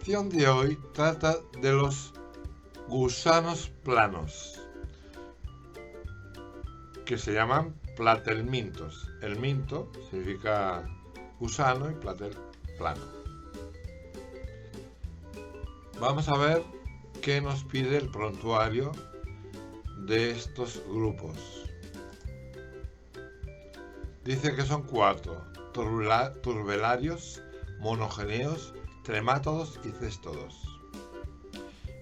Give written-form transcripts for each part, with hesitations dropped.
lección de hoy trata de los gusanos planos, que se llaman platelmintos. El minto significa gusano y platel plano. Vamos a ver qué nos pide el prontuario de estos grupos. Dice que son 4: turbelarios, monogeneos, tremátodos y céstodos.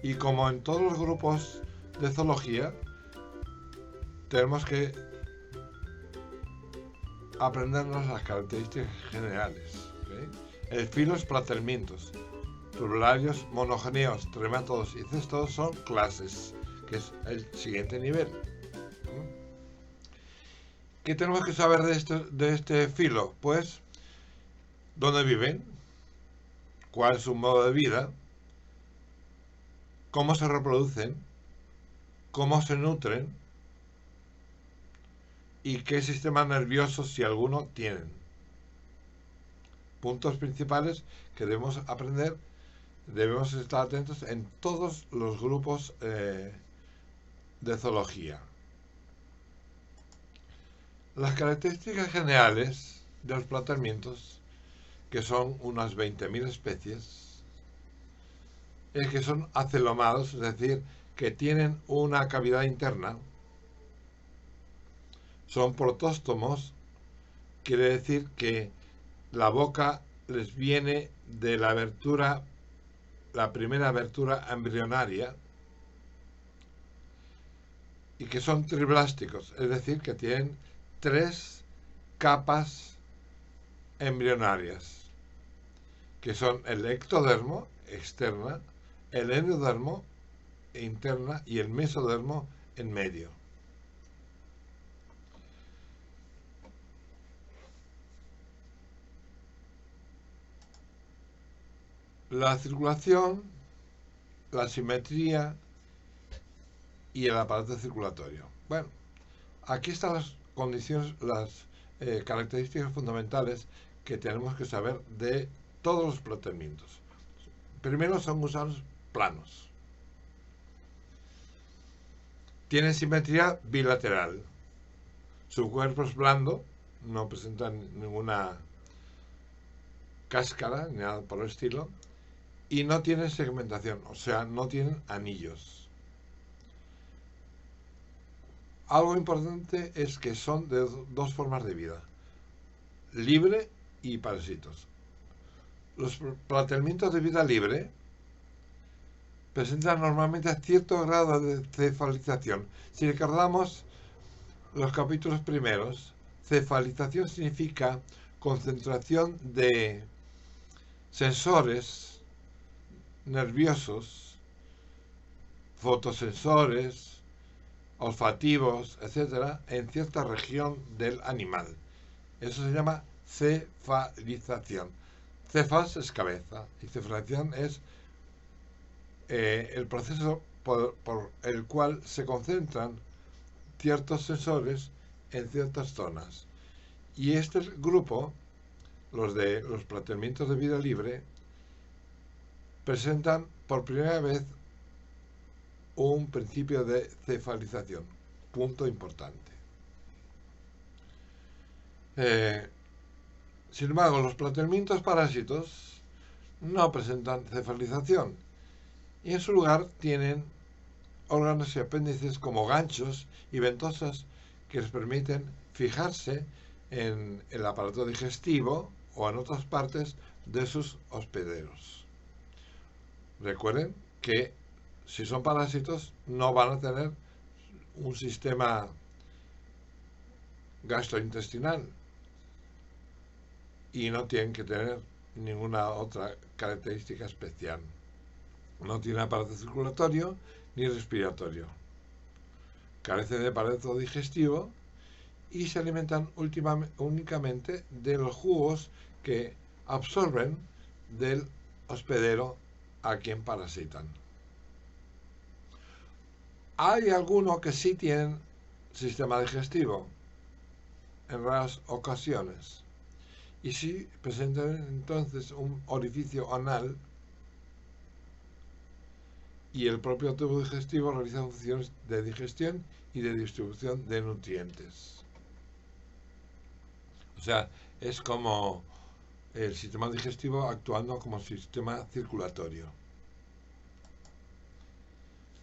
Y como en todos los grupos de zoología, tenemos que aprendernos las características generales. ¿Okay? El filo es platelmintos. Turbelarios, monogeneos, tremátodos y céstodos son clases, que es el siguiente nivel. ¿Qué tenemos que saber de este filo? Pues, ¿dónde viven? ¿Cuál es su modo de vida? ¿Cómo se reproducen? ¿Cómo se nutren? ¿Y qué sistema nervioso, si alguno, tienen? Puntos principales que debemos aprender, debemos estar atentos en todos los grupos de zoología. Las características generales de los platelmintos, que son unas 20.000 especies, es que son acelomados, es decir, que tienen una cavidad interna. Son protóstomos, quiere decir que la boca les viene de la primera abertura embrionaria, y que son triblásticos, es decir, que tienen 3 capas embrionarias, que son el ectodermo, externa, el endodermo, interna, y el mesodermo, en medio. La circulación, la simetría y el aparato circulatorio. Bueno, aquí están las condiciones, las características fundamentales que tenemos que saber de todos los platelmintos. Primero, son gusanos planos. Tienen simetría bilateral. Su cuerpo es blando, no presentan ninguna cáscara ni nada por el estilo, y no tienen segmentación, o sea, no tienen anillos. Algo importante es que son de 2 formas de vida: libre y parásitos. Los platelmintos de vida libre presentan normalmente cierto grado de cefalización. Si recordamos los capítulos primeros, cefalización significa concentración de sensores nerviosos, fotosensores, olfativos, etcétera, en cierta región del animal. Eso se llama cefalización. Cefas es cabeza y cefalización es el proceso por el cual se concentran ciertos sensores en ciertas zonas. Y este grupo, los de los platelmintos de vida libre, presentan por primera vez un principio de cefalización. Punto importante. Sin embargo, los platelmintos parásitos no presentan cefalización y en su lugar tienen órganos y apéndices como ganchos y ventosas que les permiten fijarse en el aparato digestivo o en otras partes de sus hospederos. Recuerden que si son parásitos no van a tener un sistema gastrointestinal y no tienen que tener ninguna otra característica especial. No tienen aparato circulatorio ni respiratorio. Carecen de aparato digestivo y se alimentan únicamente de los jugos que absorben del hospedero a quien parasitan. Hay algunos que sí tienen sistema digestivo en raras ocasiones y sí presentan entonces un orificio anal y el propio tubo digestivo realiza funciones de digestión y de distribución de nutrientes. O sea, es como el sistema digestivo actuando como sistema circulatorio.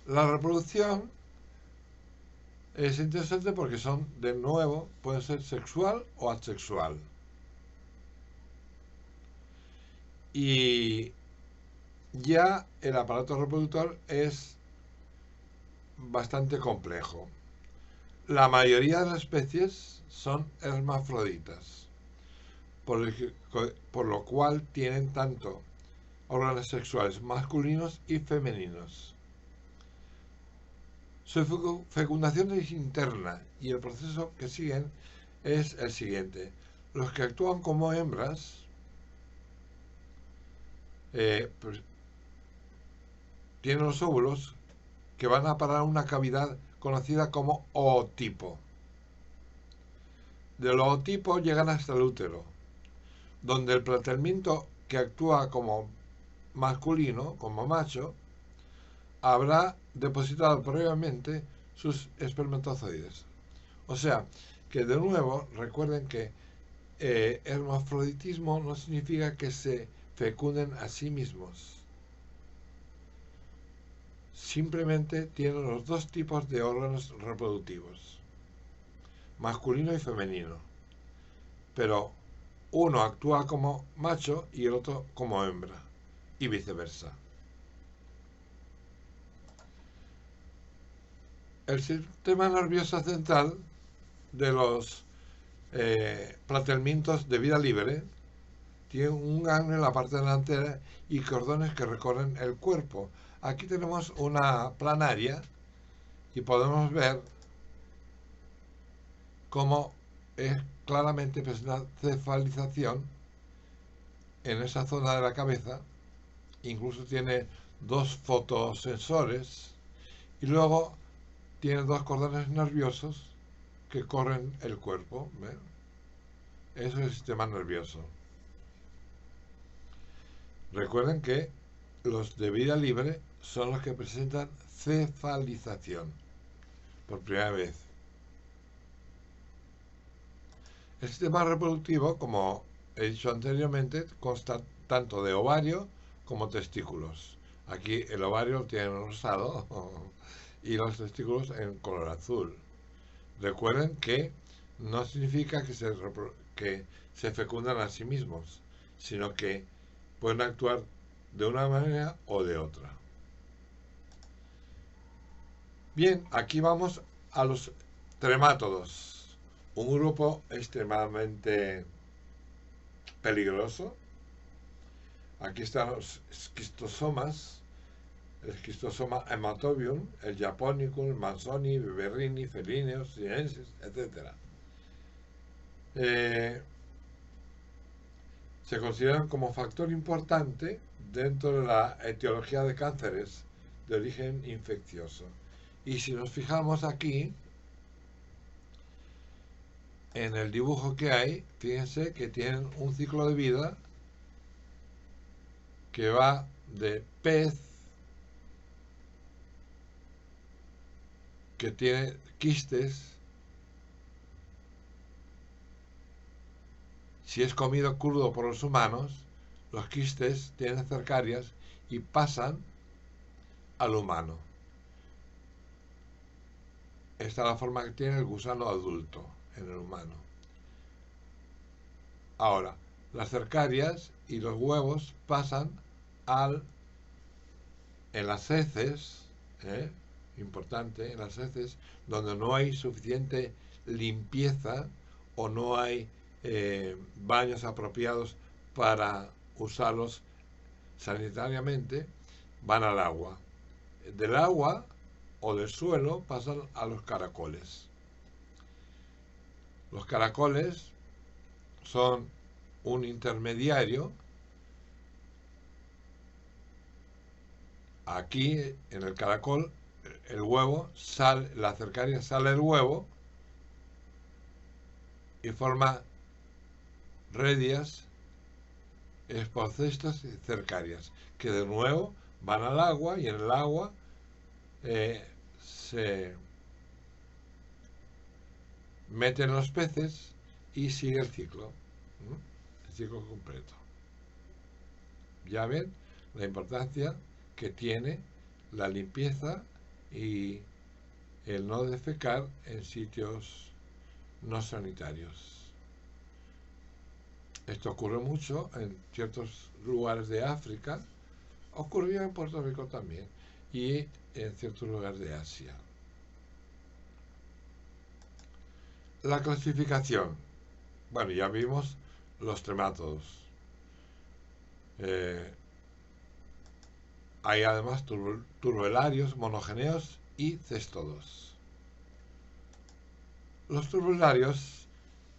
La reproducción es interesante porque de nuevo, puede ser sexual o asexual. Y ya el aparato reproductor es bastante complejo. La mayoría de las especies son hermafroditas, por lo cual tienen tanto órganos sexuales masculinos y femeninos. Su fecundación es interna y el proceso que siguen es el siguiente. Los que actúan como hembras pues, tienen los óvulos que van a parar a una cavidad conocida como ootipo. Del ootipo llegan hasta el útero, donde el planteamiento que actúa como masculino, como macho, habrá depositado previamente sus espermatozoides. O sea, que de nuevo recuerden que hermafroditismo no significa que se fecunden a sí mismos. Simplemente tienen los dos tipos de órganos reproductivos, masculino y femenino. Pero uno actúa como macho y el otro como hembra, y viceversa. El sistema nervioso central de los platelmintos de vida libre tiene un ganglio en la parte delantera y cordones que recorren el cuerpo. Aquí tenemos una planaria y podemos ver cómo es claramente una cefalización en esa zona de la cabeza. Incluso tiene dos fotosensores y luego tiene dos cordones nerviosos que corren el cuerpo. ¿Ven? Eso es el sistema nervioso. Recuerden que los de vida libre son los que presentan cefalización por primera vez. El sistema reproductivo, como he dicho anteriormente, consta tanto de ovario como testículos. Aquí el ovario tiene rosado y los testículos en color azul. Recuerden que no significa que se fecundan a sí mismos, sino que pueden actuar de una manera o de otra. Bien, aquí vamos a los tremátodos, un grupo extremadamente peligroso. Aquí están los esquistosomas, el esquistosoma hematobium, el japonicum, el manzoni, beberrini, felineus, sinensis, etc. Se consideran como factor importante dentro de la etiología de cánceres de origen infeccioso. Y si nos fijamos aquí, en el dibujo que hay, fíjense que tienen un ciclo de vida que va de pez, que tiene quistes. Si es comido crudo por los humanos, los quistes tienen cercarias y pasan al humano. Esta es la forma que tiene el gusano adulto en el humano. Ahora, las cercarias y los huevos pasan en las heces, importante, en las heces, donde no hay suficiente limpieza o no hay baños apropiados para usarlos sanitariamente, van al agua. Del agua o del suelo pasan a los caracoles. Los caracoles son un intermediario. Aquí en el caracol, el huevo sale, la cercaria sale el huevo y forma redias, esposcestas y cercarias, que de nuevo van al agua y en el agua se meten los peces y sigue el ciclo, el ciclo completo. Ya ven la importancia que tiene la limpieza y el no defecar en sitios no sanitarios. Esto ocurre mucho en ciertos lugares de África, ocurrió en Puerto Rico también y en ciertos lugares de Asia. La clasificación. Bueno, ya vimos los tremátodos. Hay además turbelarios, monogeneos y cestodos. Los turbularios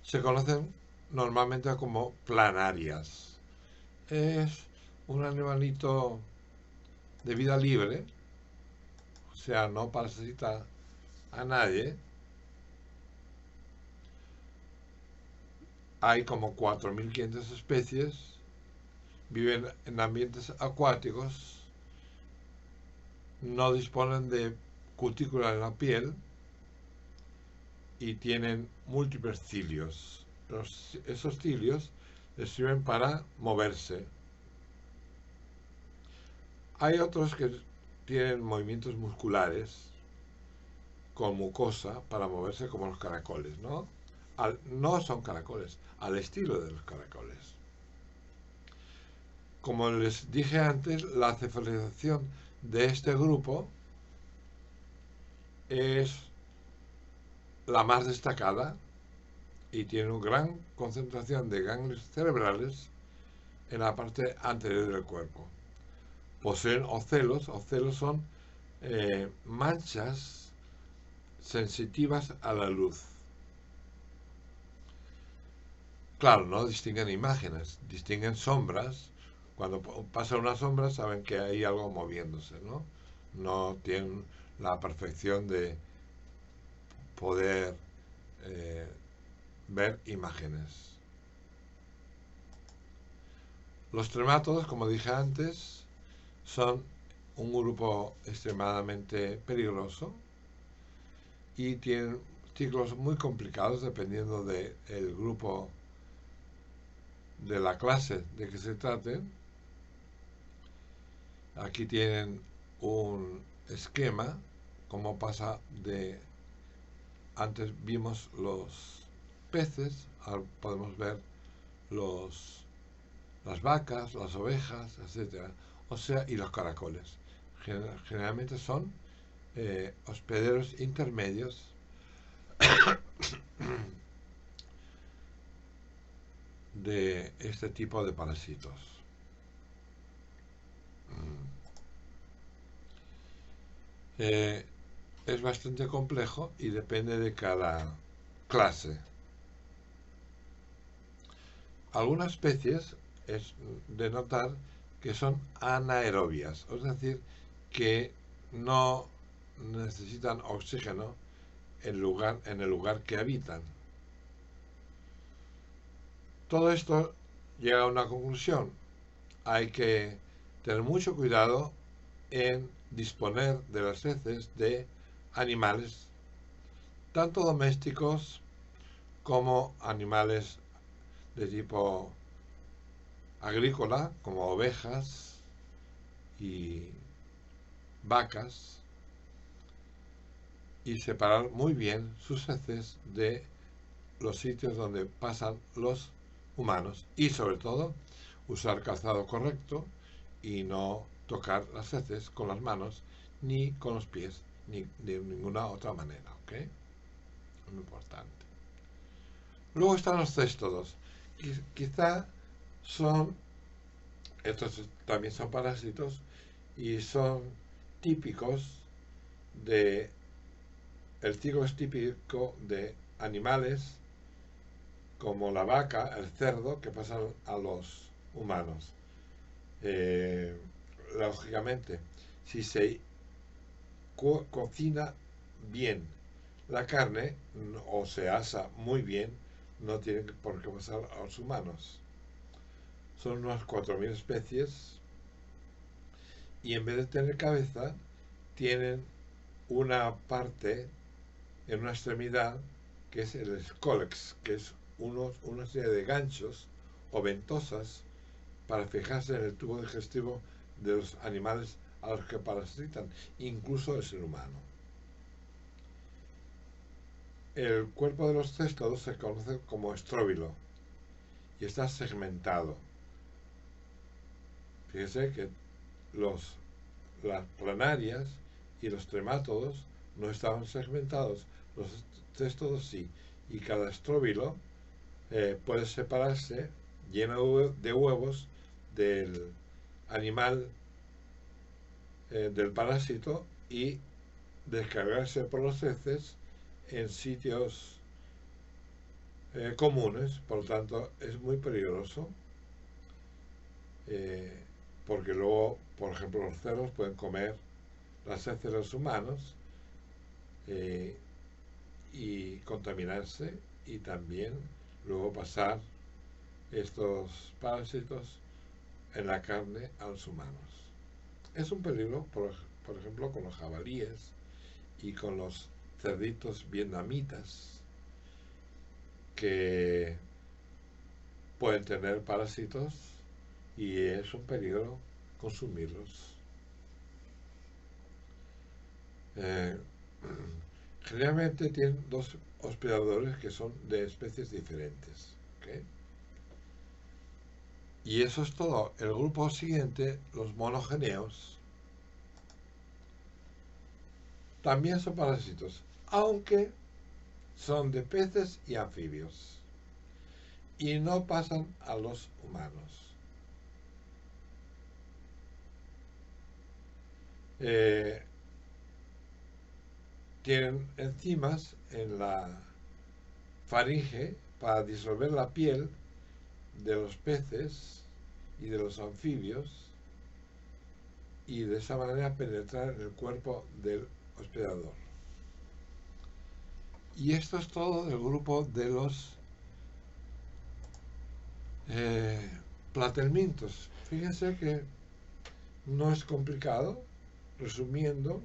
se conocen normalmente como planarias. Es un animalito de vida libre, o sea, no parasita a nadie. Hay como 4.500 especies, viven en ambientes acuáticos, no disponen de cutícula en la piel y tienen múltiples cilios. Esos cilios les sirven para moverse. Hay otros que tienen movimientos musculares con mucosa para moverse como los caracoles, ¿no? No son caracoles, al estilo de los caracoles. Como les dije antes, la cefalización de este grupo es la más destacada y tiene una gran concentración de ganglios cerebrales en la parte anterior del cuerpo. Poseen ocelos. Ocelos son manchas sensitivas a la luz. Claro, no distinguen imágenes, distinguen sombras. Cuando pasa una sombra saben que hay algo moviéndose, ¿no? No tienen la perfección de poder ver imágenes. Los tremátodos, como dije antes, son un grupo extremadamente peligroso y tienen ciclos muy complicados dependiendo del grupo, de la clase de que se traten. Aquí tienen un esquema, como pasa de... Antes vimos los peces, ahora podemos ver las vacas, las ovejas, etcétera, o sea, y los caracoles. Generalmente son hospederos intermedios de este tipo de parásitos. Es bastante complejo y depende de cada clase. Algunas especies es de notar que son anaerobias, es decir, que no necesitan oxígeno en el lugar que habitan. Todo esto llega a una conclusión. Hay que tener mucho cuidado en disponer de las heces de animales, tanto domésticos como animales de tipo agrícola, como ovejas y vacas, y separar muy bien sus heces de los sitios donde pasan los humanos y sobre todo usar calzado correcto y no tocar las heces con las manos ni con los pies ni de ninguna otra manera, ¿ok? Muy importante. Luego están los céstodos. Quizá son, estos también son parásitos y son típicos de, el ciclo es típico de animales como la vaca, el cerdo, que pasan a los humanos. Lógicamente, si se cocina bien la carne o se asa muy bien, no tiene por qué pasar a los humanos. Son unas 4.000 especies y en vez de tener cabeza, tienen una parte en una extremidad que es el escólex, que es una serie de ganchos o ventosas para fijarse en el tubo digestivo de los animales a los que parasitan, incluso el ser humano. El cuerpo de los céstodos se conoce como estróbilo y está segmentado. Fíjese que las planarias y los tremátodos no estaban segmentados, los céstodos sí, y cada estróbilo puede separarse lleno de huevos del animal, del parásito, y descargarse por los heces en sitios comunes. Por lo tanto, es muy peligroso, porque luego, por ejemplo, los cerdos pueden comer las heces de los humanos y contaminarse, y también luego pasar estos parásitos en la carne a los humanos. Es un peligro, por ejemplo, con los jabalíes y con los cerditos vietnamitas, que pueden tener parásitos y es un peligro consumirlos. Generalmente tienen dos hospedadores que son de especies diferentes, ¿okay? Y eso es todo. El grupo siguiente, los monogeneos, también son parásitos, aunque son de peces y anfibios, y no pasan a los humanos. Tienen enzimas en la faringe para disolver la piel de los peces y de los anfibios, y de esa manera penetrar en el cuerpo del hospedador. Y esto es todo del grupo de los platelmintos. Fíjense que no es complicado. Resumiendo,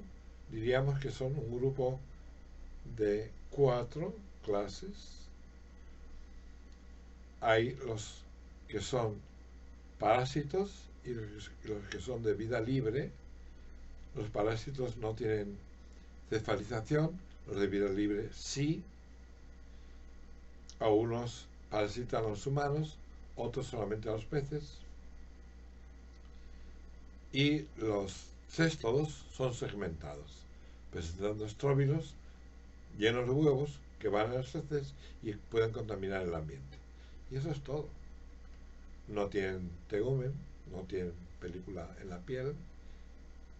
diríamos que son un grupo de 4 clases. Hay los que son parásitos y los que son de vida libre. Los parásitos no tienen cefalización, los de vida libre sí. Algunos parasitan a los humanos, otros solamente a los peces. Y los céstodos son segmentados, presentando estróbilos llenos de huevos que van a las heces y pueden contaminar el ambiente. Y eso es todo. No tienen tegumen, no tienen película en la piel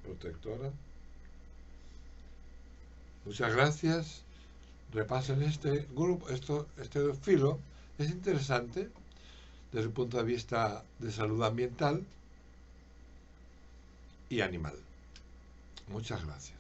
protectora. Muchas gracias. Repasen este grupo, este filo. Es interesante desde el punto de vista de salud ambiental y animal. Muchas gracias.